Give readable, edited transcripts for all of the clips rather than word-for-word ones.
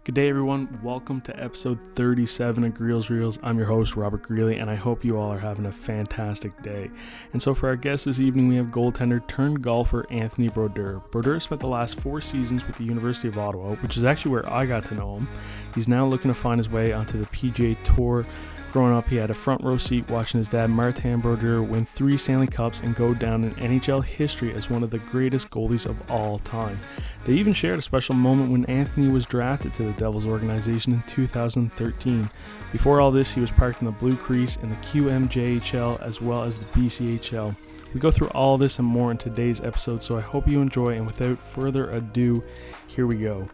Good day, everyone. Welcome to episode 37 of Greels Reels. I'm your host, Robert Greeley, and I hope you all are having a fantastic day. And so for our guest this evening, we have goaltender turned golfer Anthony Brodeur. Brodeur spent the last 4 seasons with the University of Ottawa, which is actually where I got to know him. He's now looking to find his way onto the PGA Tour. Growing up, he had a front row seat watching his dad, Martin Brodeur, win 3 Stanley Cups and go down in NHL history as one of the greatest goalies of all time. They even shared a special moment when Anthony was drafted to the Devils organization in 2013. Before all this, he was parked in the blue crease in the QMJHL as well as the BCHL. We go through all this and more in today's episode, so I hope you enjoy, and without further ado, here we go.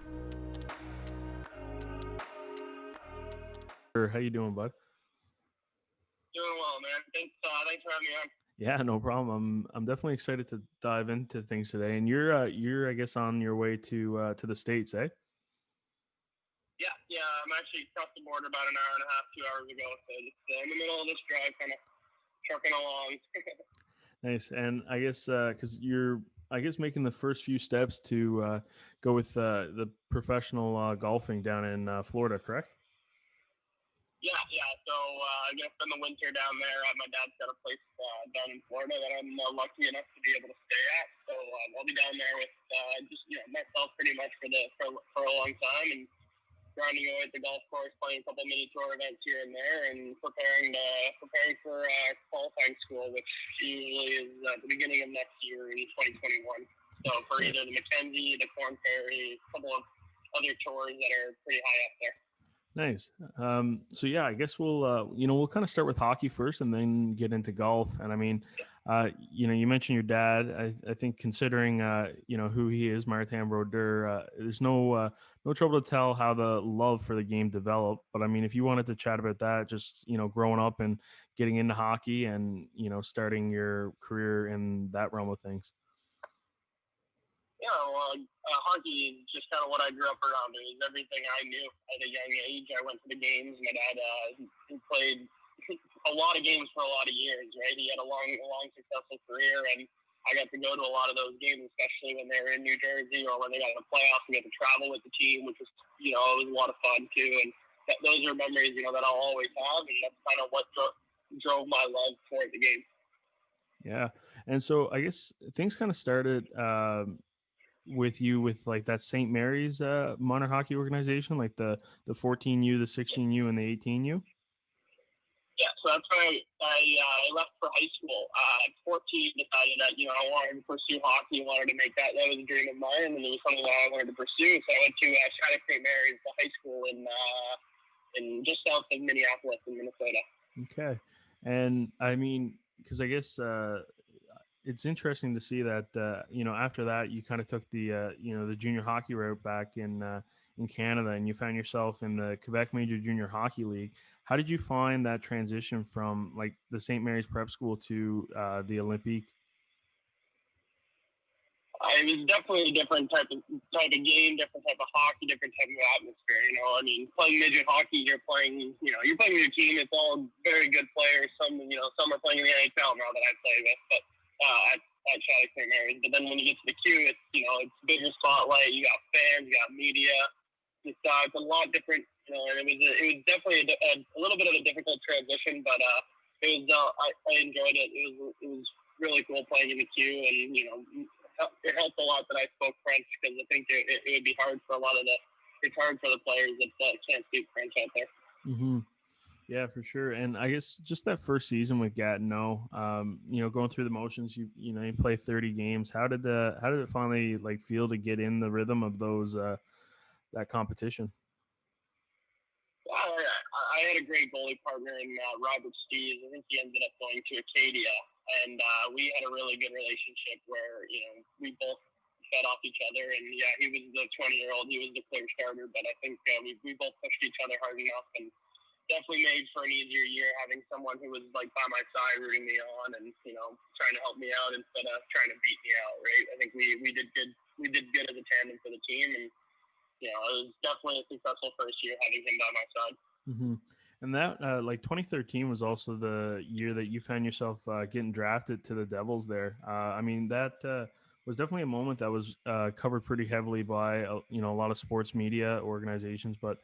How you doing, bud? Doing well, man. Thanks for having me on. Yeah, no problem. I'm definitely excited to dive into things today. And you're I guess on your way to the States, eh? Yeah. I'm actually across the border about an hour and a half, 2 hours ago. So just in the middle of this drive, kind of trucking along. Nice. And I guess because you're making the first few steps to go with the professional golfing down in Florida, correct? Yeah. So I'm gonna spend the winter down there. My dad's got a place down in Florida that I'm lucky enough to be able to stay at. So I'll be down there with just myself pretty much for a long time, and grinding away at the golf course, playing a couple mini tour events here and there, and preparing for qualifying school, which usually is at the beginning of next year in 2021. So for either the Mackenzie, the Corn Ferry, a couple of other tours that are pretty high up there. Nice. So yeah, I guess we'll kind of start with hockey first and then get into golf. And I mean, you mentioned your dad. I think considering who he is, Martin Brodeur, there's no trouble to tell how the love for the game developed. But I mean, if you wanted to chat about that, just growing up and getting into hockey and starting your career in that realm of things. Yeah, well, hockey is just kind of what I grew up around. It was everything I knew at a young age. I went to the games. My dad he played a lot of games for a lot of years, right? He had a long, successful career, and I got to go to a lot of those games, especially when they were in New Jersey or when they got in the playoffs. We got to travel with the team, which was, it was a lot of fun too. And those are memories, that I'll always have, and that's kind of what drove my love for the game. Yeah, and so I guess things kind of started with you with like that St. Mary's minor hockey organization, like the 14U, the 16U, and the 18U? Yeah, so that's when I left for high school. At 14, decided that, I wanted to pursue hockey, wanted to make that was a dream of mine, and it was something that I wanted to pursue. So I went to Shattuck St. Mary's, the high school in just south of Minneapolis in Minnesota. Okay. And I mean, because I guess it's interesting to see that after that you kind of took the the junior hockey route back in Canada, and you found yourself in the Quebec Major Junior Hockey League. How did you find that transition from like the St. Mary's Prep School to the Olympique? It was definitely a different type of game, different type of hockey, different type of atmosphere. I mean, playing midget hockey, you're playing with your team. It's all very good players. Some are playing in the NHL now that I play with, but at Shattuck St. Mary's. But then when you get to the Q, it's bigger spotlight. You got fans, you got media. It's a lot different. And it was definitely a little bit of a difficult transition, but it was. I enjoyed it. It was really cool playing in the Q, and it helped a lot that I spoke French, because I think it would be hard for it's hard for the players that can't speak French out there. Mm-hmm. Yeah, for sure. And I guess just that first season with Gatineau, going through the motions, you play 30 games. How did it finally like feel to get in the rhythm of those that competition? I had a great goalie partner in Robert Steves. I think he ended up going to Acadia, and we had a really good relationship where we both fed off each other. And yeah, he was the 20-year-old, he was the clear starter, but I think we both pushed each other hard enough, and definitely made for an easier year having someone who was like by my side rooting me on, and trying to help me out instead of trying to beat me out. Right? I think we did good. We did good as a tandem for the team, and it was definitely a successful first year having him by my side. Mm-hmm. And that, like 2013 was also the year that you found yourself getting drafted to the Devils there. I mean, that was definitely a moment that was covered pretty heavily by a lot of sports media organizations. But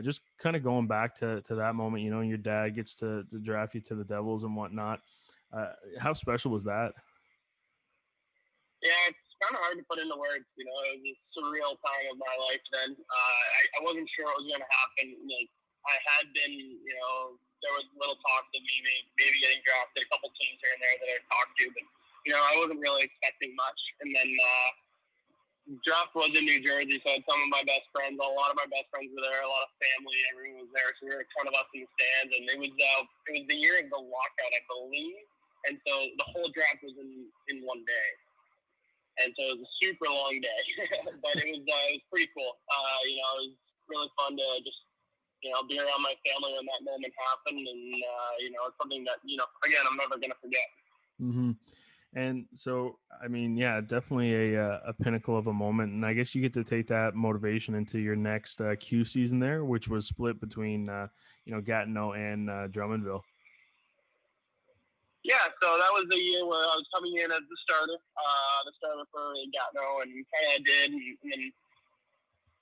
just kind of going back to that moment, your dad gets to draft you to the Devils and whatnot. How special was that? Yeah, it's kind of hard to put into words. It was a surreal time of my life then. I wasn't sure what was going to happen. Like, I had been, there was little talk of me maybe getting drafted, a couple teams here and there that I talked to, but, I wasn't really expecting much. And then draft was in New Jersey, so I had some of my best friends, a lot of my best friends were there, a lot of family, everyone was there, so we were a ton of us in the stands, and it was the year of the lockout, I believe, and so the whole draft was in one day. And so it was a super long day, but it was pretty cool. It was really fun to just, be around my family when that moment happened. And, it's something that, again, I'm never going to forget. Mm-hmm. And so, I mean, yeah, definitely a pinnacle of a moment. And I guess you get to take that motivation into your next Q season there, which was split between, Gatineau and Drummondville. Yeah, so that was the year where I was coming in as the starter for Gatineau, and kind of did, and then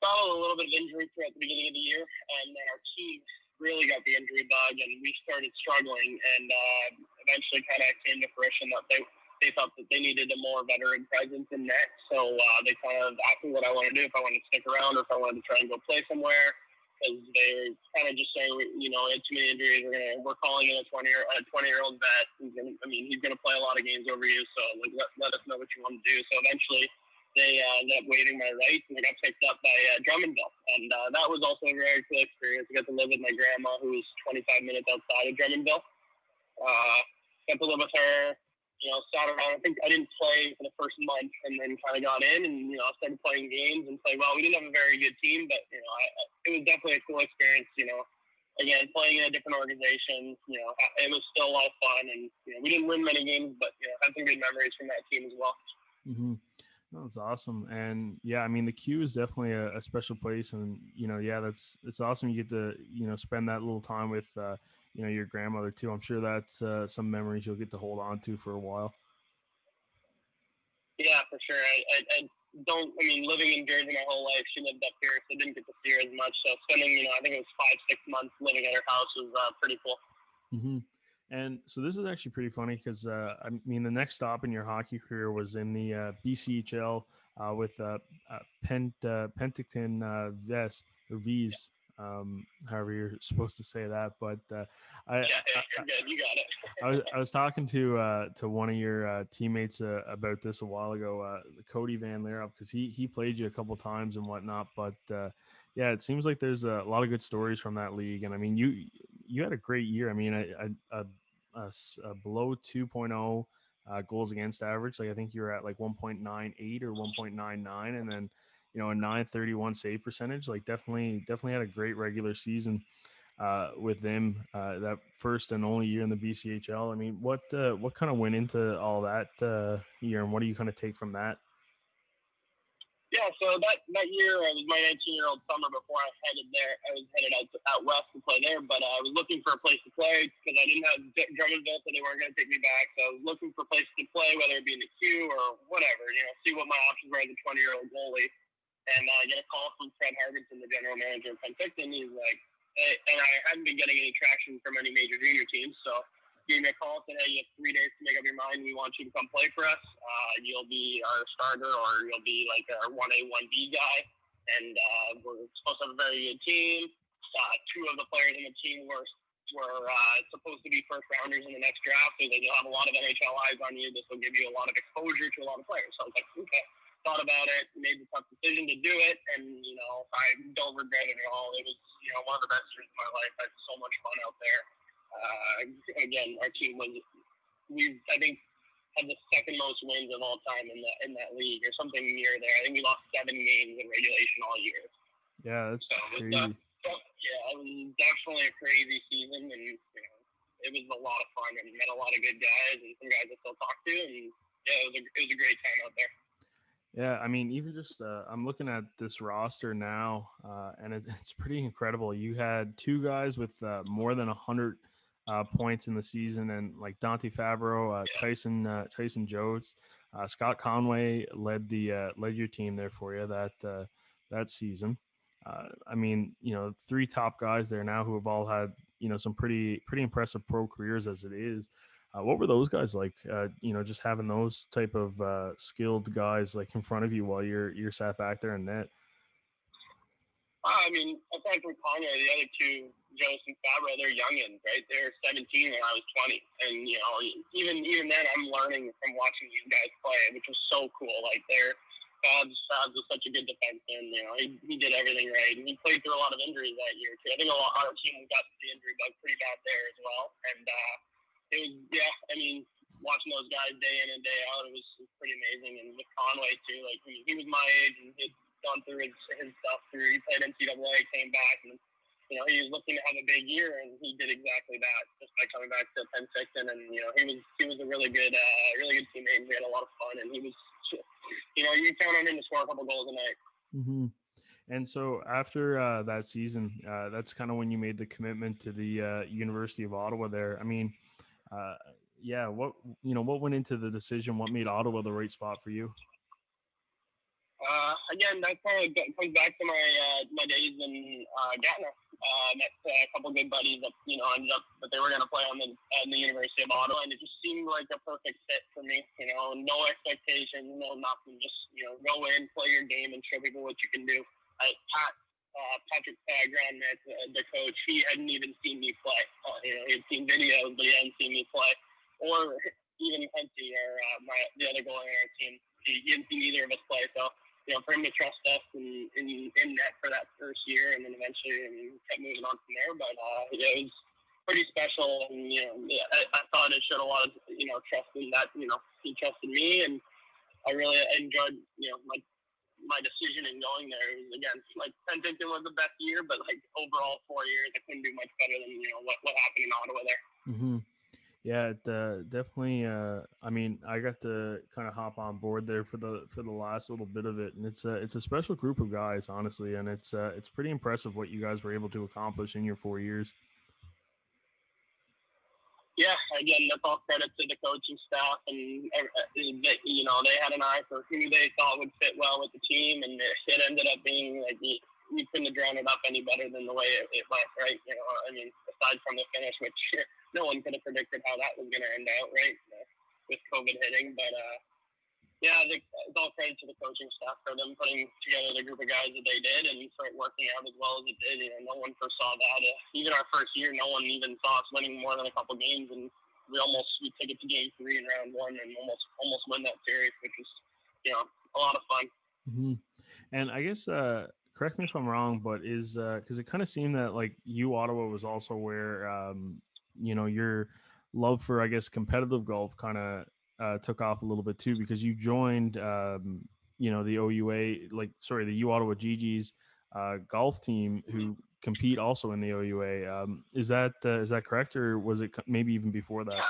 followed a little bit of injury throughout the beginning of the year, and then our team really got the injury bug, and we started struggling, and eventually kind of came to fruition that they thought that they needed a more veteran presence in net, so they kind of asked me what I wanted to do, if I wanted to stick around or if I wanted to try and go play somewhere, because they were kind of just saying, had too many injuries, we're calling in a 20-year-old vet, he's going to play a lot of games over you, so let us know what you want to do. So eventually they ended up waiving my rights, and I got picked up by Drummondville. And that was also a very cool experience. I got to live with my grandma, who was 25 minutes outside of Drummondville. Got to live with her, sat around. I think I didn't play for the first month, and then kind of got in and, started playing games and played well. We didn't have a very good team, but, it was definitely a cool experience, Again, playing in a different organization, it was still a lot of fun. And, we didn't win many games, but, had some good memories from that team as well. Mm-hmm. That's awesome. And yeah, I mean, the Q is definitely a special place, and, it's awesome. You get to, spend that little time with, your grandmother too. I'm sure that's some memories you'll get to hold on to for a while. Yeah, for sure. Living in Jersey my whole life, she lived up here, so I didn't get to see her as much. So spending, I think it was 5-6 months living at her house was pretty cool. Mm-hmm. And so this is actually pretty funny because, the next stop in your hockey career was in the BCHL with Penticton Vest or V's, however you're supposed to say that. But you're good. You got it. I was talking to one of your teammates about this a while ago, Cody Van Leerup, because he played you a couple times and whatnot. But yeah, it seems like there's a lot of good stories from that league, and I mean you had a great year. I mean, a below 2.0 goals against average. Like I think you were at like 1.98 or 1.99, and then a 931 save percentage. Like definitely had a great regular season with them that first and only year in the BCHL. I mean, what kind of went into all that year, and what do you kind of take from that? Yeah, so that year, it was my 19-year-old summer before I headed there. I was headed out west to play there, but I was looking for a place to play because I didn't have Drummondville, so they weren't going to take me back. So I was looking for places to play, whether it be in the Q or whatever, see what my options were as a 20-year-old goalie. And I get a call from Fred Hargensen, the general manager of Penticton. He's like, hey, and I hadn't been getting any traction from any major junior teams, so gave me a call, said, hey, you have 3 days to make up your mind. We want you to come play for us. You'll be our starter, or you'll be like our 1A, 1B guy. And we're supposed to have a very good team. 2 of the players on the team were supposed to be first rounders in the next draft, so you'll have a lot of NHL eyes on you. This will give you a lot of exposure to a lot of players. So I was like, okay. Thought about it, made the tough decision to do it, and I don't regret it at all. It was one of the best years of my life. I had so much fun out there. Again, our team I think had the second most wins of all time in that league, or something near there. I think we lost 7 games in regulation all year. Yeah, that's crazy. It was definitely a crazy season, and it was a lot of fun, and met a lot of good guys and some guys I still talk to, and yeah, it was a great time out there. Yeah, I mean, even just I'm looking at this roster now, and it's pretty incredible. You had 2 guys with more than 100 points in the season, and like Dante Fabro, Tyson Jones, Scott Conway led your team there for you that season. I mean, three top guys there now who have all had some pretty impressive pro careers as it is. What were those guys like? Just having those type of skilled guys like in front of you while you're sat back there in net. I mean, aside from Conway, the other two, Jonas and Fabro, they're youngins, right? They're 17 when I was 20, and even then, I'm learning from watching these guys play, which was so cool. Like Fabs was such a good defenseman. He did everything right, and he played through a lot of injuries that year too. I think our team got the injury bug pretty bad there as well, and it was I mean, watching those guys day in and day out, it was pretty amazing. And with Conway too, like he was my age and he'd gone through his stuff. He played NCAA, came back, and he was looking to have a big year, and he did exactly that just by coming back to Penticton. And he was a really good teammate. We had a lot of fun, and he was, you count on him to score a couple goals a night. Mm-hmm. And so after that season, that's kind of when you made the commitment to the University of Ottawa there. I mean, what went into the decision? What made Ottawa the right spot for you? Again, that kind of comes back to my days in Gatineau. Met a couple good buddies that ended up that they were going to play on the University of Ottawa, and it just seemed like a perfect fit for me. No expectations, no nothing. Just go in, play your game, and show people what you can do. Patrick Grandmet, the coach, he hadn't even seen me play. He had seen videos, but he hadn't seen me play. Or even Henty, or the other goalie on our team, he hadn't seen either of us play. So, for him to trust us in net for that first year, and then eventually kept moving on from there. But it was pretty special, and I thought it showed a lot of trust in that. He trusted me, and I really enjoyed my decision in going there. It was, again, like Penticton was the best year, but like overall 4 years, I couldn't do much better than what happened in Ottawa there. Mm-hmm. Yeah, it, definitely. I mean, I got to kind of hop on board there for the last little bit of it, and it's a special group of guys, honestly, and it's pretty impressive what you guys were able to accomplish in your 4 years. Yeah, again, that's all credit to the coaching staff, and they had an eye for who they thought would fit well with the team, and it ended up being like you couldn't have drawn it up any better than the way it went, right? I mean, aside from the finish, which no one could have predicted how that was going to end out, right? With COVID hitting, but yeah, I think it's all credit to the coaching staff for them putting together the group of guys that they did and for it working out as well as it did. No one foresaw that. Even our first year, no one even saw us winning more than a couple games, and we took it to game 3 in round 1 and almost win that series, which was a lot of fun. Mm-hmm. And I guess correct me if I'm wrong, but is because it kind of seemed that like Ottawa was also where your love for, I guess, competitive golf kind of took off a little bit too, because you joined the OUA, the Ottawa GG's golf team, who compete also in the OUA. Is that correct, or was it maybe even before that?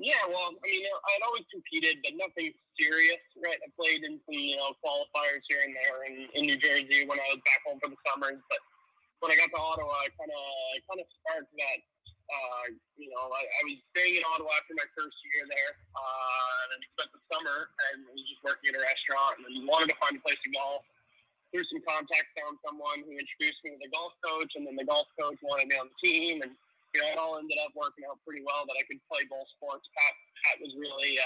Yeah, well, I mean, I'd always competed, but nothing serious, right? I played in some qualifiers here and there in New Jersey when I was back home for the summers, but when I got to Ottawa, I kind of sparked that. I was staying in Ottawa after my first year there, and then spent the summer and was just working at a restaurant, and then wanted to find a place to golf. Through some contacts, found someone who introduced me to the golf coach, and then the golf coach wanted me on the team, and it all ended up working out pretty well that I could play both sports. Pat was really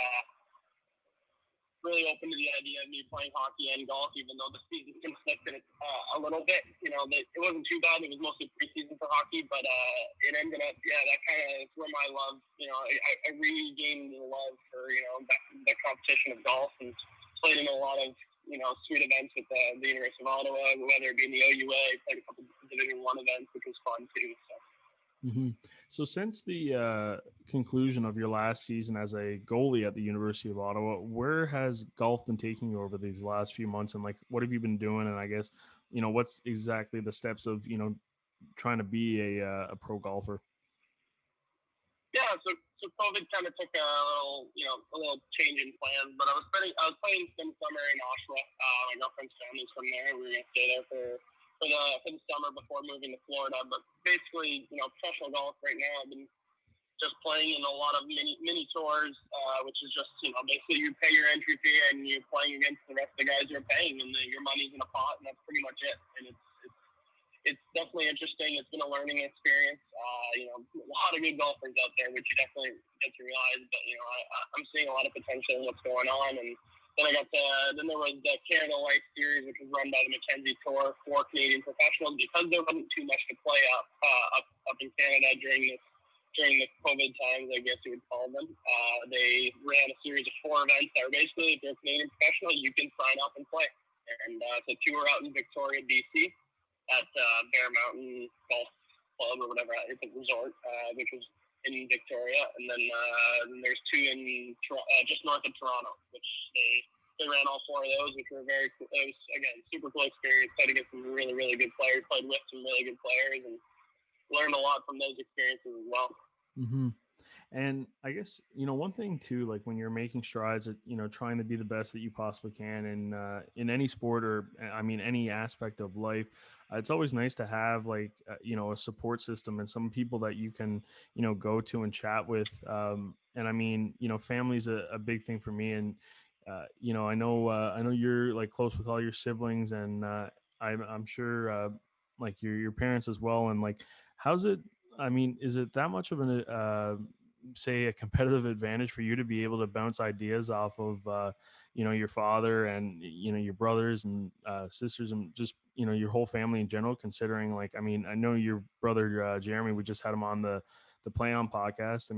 open to the idea of me playing hockey and golf, even though the season conflicted a little bit. It wasn't too bad. It was mostly preseason for hockey, but it ended up, that kind of is where my love, I regained the love for, the competition of golf, and played in a lot of, sweet events with the University of Ottawa, whether it be in the OUA, played a couple of Division I events, which was fun too, so. Mm-hmm. So since the conclusion of your last season as a goalie at the University of Ottawa, where has golf been taking you over these last few months, and what have you been doing? And I guess, what's exactly the steps of, trying to be a pro golfer? Yeah, so COVID kind of took a little change in plans, but I was playing some summer in Oshawa. My girlfriend's family's from there. We were going to stay there for the summer before moving to Florida. But basically, professional golf right now, I've been just playing in a lot of mini tours, which is just, basically you pay your entry fee and you're playing against the rest of the guys you're paying, and your money's in a pot, and that's pretty much it. And it's definitely interesting. It's been a learning experience. A lot of good golfers out there, which you definitely get to realize. But I'm seeing a lot of potential in what's going on. And then there was the Canada Life Series, which was run by the Mackenzie Tour for Canadian professionals, because there wasn't too much to play up in Canada during the COVID times, I guess you would call them. They ran a series of 4 events that are basically, if you're a Canadian professional, you can sign up and play. And it's a tour out in Victoria, BC, at Bear Mountain Golf Club or whatever. It's a resort, which was in Victoria. And then there's 2 in just north of Toronto, which they ran all 4 of those, which were very cool. It was, again, super cool experience. Played against some really, really good players, played with some really good players, and learned a lot from those experiences as well. Mm-hmm. And I guess, one thing too, like when you're making strides at, trying to be the best that you possibly can in any sport, or any aspect of life, it's always nice to have like, a support system and some people that you can, go to and chat with. And family's a big thing for me. And, I know you're like close with all your siblings, and I'm sure like your parents as well. And like, how's it? Is it that much of say a competitive advantage for you to be able to bounce ideas off of your father and your brothers and sisters, and just your whole family in general, considering like I know your brother Jeremy, we just had him on the Play On podcast.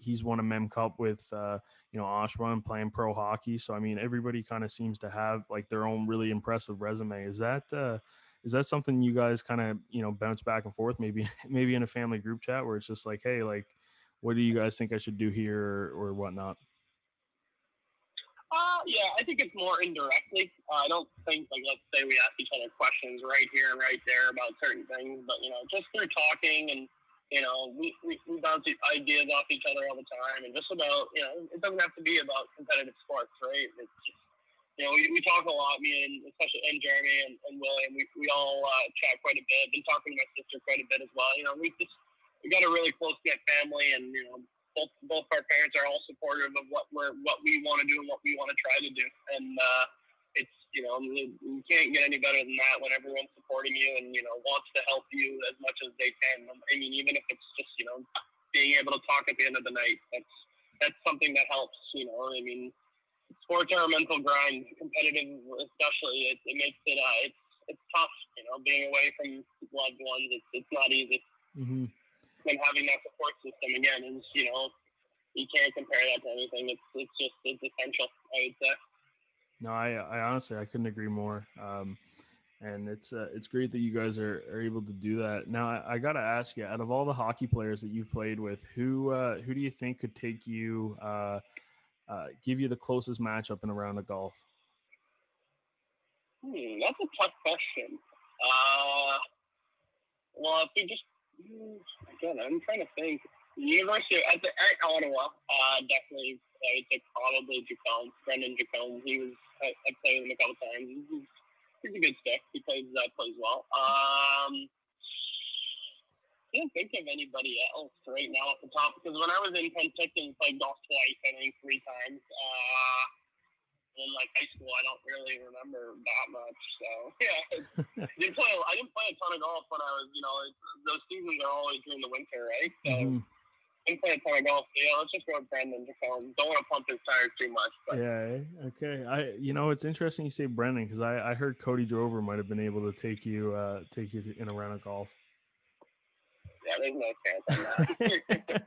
He's won a Mem Cup with Oshawa and playing pro hockey, so everybody kind of seems to have like their own really impressive resume. Is that something you guys kind of bounce back and forth, maybe in a family group chat, where it's just like, hey, like, what do you guys think I should do here, or whatnot? Yeah, I think it's more indirectly. I don't think, like, let's say we ask each other questions right here and right there about certain things, but, just through talking and, we bounce ideas off each other all the time, and just about, it doesn't have to be about competitive sports, right? It's just, we talk a lot, me and Jeremy and William, we all chat quite a bit. Been talking to my sister quite a bit as well. We got a really close-knit family, and, both our parents are all supportive of what we want to do and what we want to try to do. And it's, you can't get any better than that when everyone's supporting you and, wants to help you as much as they can. Even if it's just, being able to talk at the end of the night, that's something that helps, Sports are a mental grind, competitive especially. It makes it, it's tough, being away from loved ones. It's not easy. Mm-hmm. And having that support system again is, you can't compare that to anything. It's essential, I would say. No, I honestly, I couldn't agree more. And it's great that you guys are able to do that. Now, I got to ask you, out of all the hockey players that you've played with, who do you think could take you, give you the closest matchup in a round of golf? That's a tough question. Well, if we just, again, I'm trying to think. University at Ottawa, definitely, I would say probably Jacome, Brendan Jacome. I played him a couple times. He's a good stick. He plays well. I can't think of anybody else right now at the top, because when I was in Penticton, played golf twice, I think 3 times. In like high school, I don't really remember that much. So yeah, I didn't play a ton of golf when I was, those seasons are always during the winter, right? So I didn't play a ton of golf. Yeah, let's just go with Brendan Jacome. Don't want to pump his tires too much. But. Yeah. Okay. It's interesting you say Brendan, because I heard Cody Drover might have been able to take you in a round of golf. Yeah, there's no chance on that.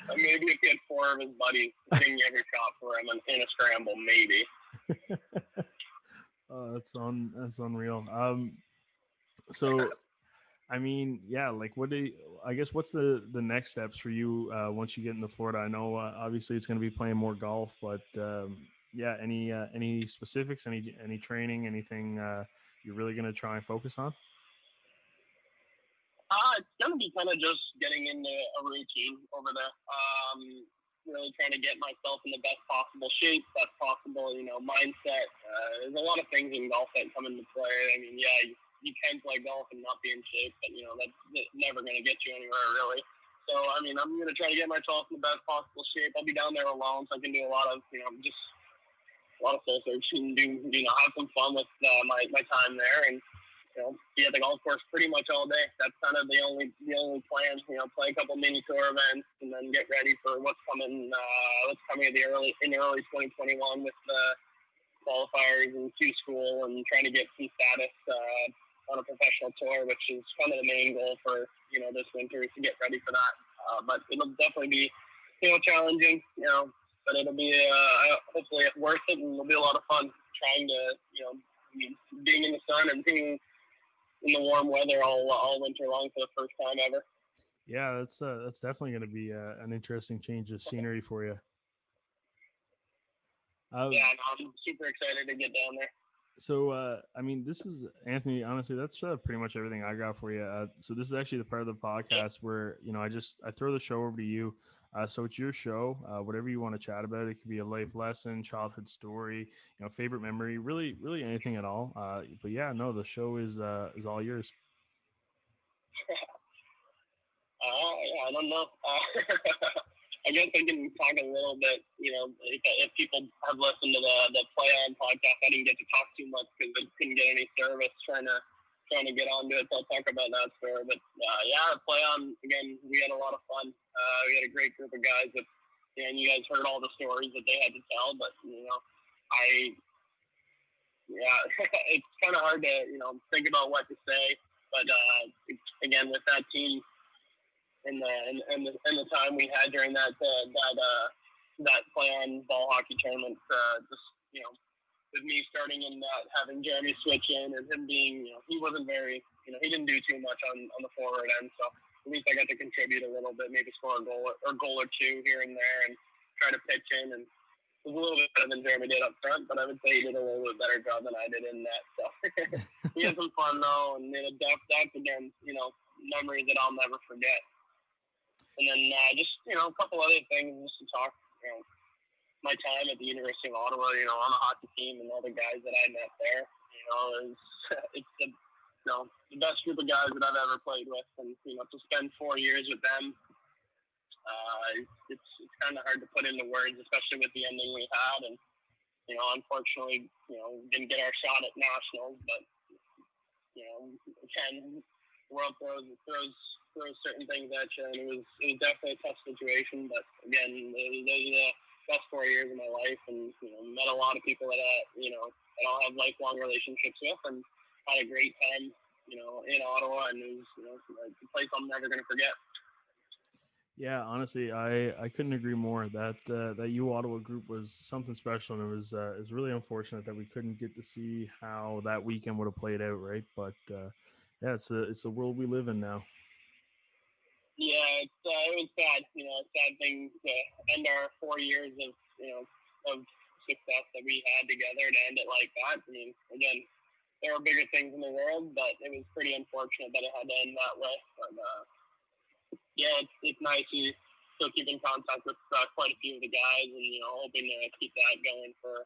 Maybe if he had 4 of his buddies singing every shot for him in a scramble, maybe. Oh, that's unreal. So, yeah, like what's the next steps for you once you get into Florida? I know obviously it's going to be playing more golf, but yeah, any specifics, any training, anything you're really going to try and focus on? It's going to be kind of just getting into a routine over there. Really trying to get myself in the best possible shape, best possible, mindset. There's a lot of things in golf that come into play. Yeah, you can play golf and not be in shape, but, that's never going to get you anywhere, really. So, I mean, I'm going to try to get myself in the best possible shape. I'll be down there alone, so I can do a lot of, just a lot of soul searching and have some fun with my time there, and be at the golf course pretty much all day. That's kind of the only plan. Play a couple mini tour events and then get ready for what's coming in early 2021 with the qualifiers and Q school and trying to get some status on a professional tour, which is kind of the main goal for this winter, is to get ready for that. But it'll definitely be challenging, but it'll be hopefully worth it, and it'll be a lot of fun trying to being in the sun and being in the warm weather all winter long for the first time ever. Yeah, that's definitely going to be an interesting change of scenery for you. I'm super excited to get down there. So, this is Anthony. Honestly, that's pretty much everything I got for you. So this is actually the part of the podcast where I throw the show over to you. So it's your show. Whatever you want to chat about, it could be a life lesson, childhood story, favorite memory, really anything at all. But yeah, no, the show is all yours. I don't know. I guess I can talk a little bit, if people have listened to the Play On podcast. I didn't get to talk too much because I couldn't get any service trying to get onto it. So I'll talk about that story. But Play On, again, we had a lot of fun. We had a great group of guys and you guys heard all the stories that they had to tell. But, it's kind of hard to, think about what to say. But, again, with that team, and the time we had during that Play On ball hockey tournament, with me starting in that, having Jeremy switch in, and him being, he wasn't very, he didn't do too much on the forward end, so at least I got to contribute a little bit, maybe score a goal or two here and there, and try to pitch in, and it was a little bit better than Jeremy did up front, but I would say he did a little bit better job than I did in that, so he had some fun though, and that's again, memories that I'll never forget. And then just, a couple other things just to talk, my time at the University of Ottawa, on the hockey team and all the guys that I met there, it's the best group of guys that I've ever played with. And, to spend 4 years with them, it's kind of hard to put into words, especially with the ending we had. And, unfortunately, didn't get our shot at nationals, but, again, the world throws certain things at you, and it was definitely a tough situation. But again, those are the best 4 years of my life, and met a lot of people that that I'll have lifelong relationships with, and had a great time, in Ottawa, and it was a place I'm never going to forget. Yeah, honestly, I couldn't agree more. That U Ottawa group was something special, and it was really unfortunate that we couldn't get to see how that weekend would have played out, right? But it's the world we live in now. Yeah, it was sad. A sad thing to end our 4 years of success that we had together, to end it like that. I mean, again, there were bigger things in the world, but it was pretty unfortunate that it had to end that way. But it's nice to still keep in contact with quite a few of the guys, and hoping to keep that going for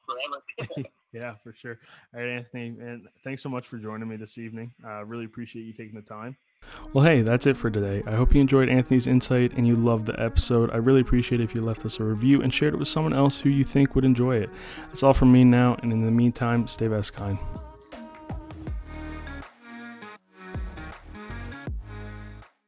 forever. Yeah, for sure. All right, Anthony, and thanks so much for joining me this evening. Really appreciate you taking the time. Well, hey, that's it for today. I hope you enjoyed Anthony's insight and you loved the episode. I really appreciate it if you left us a review and shared it with someone else who you think would enjoy it. That's all from me now, and in the meantime, stay best kind.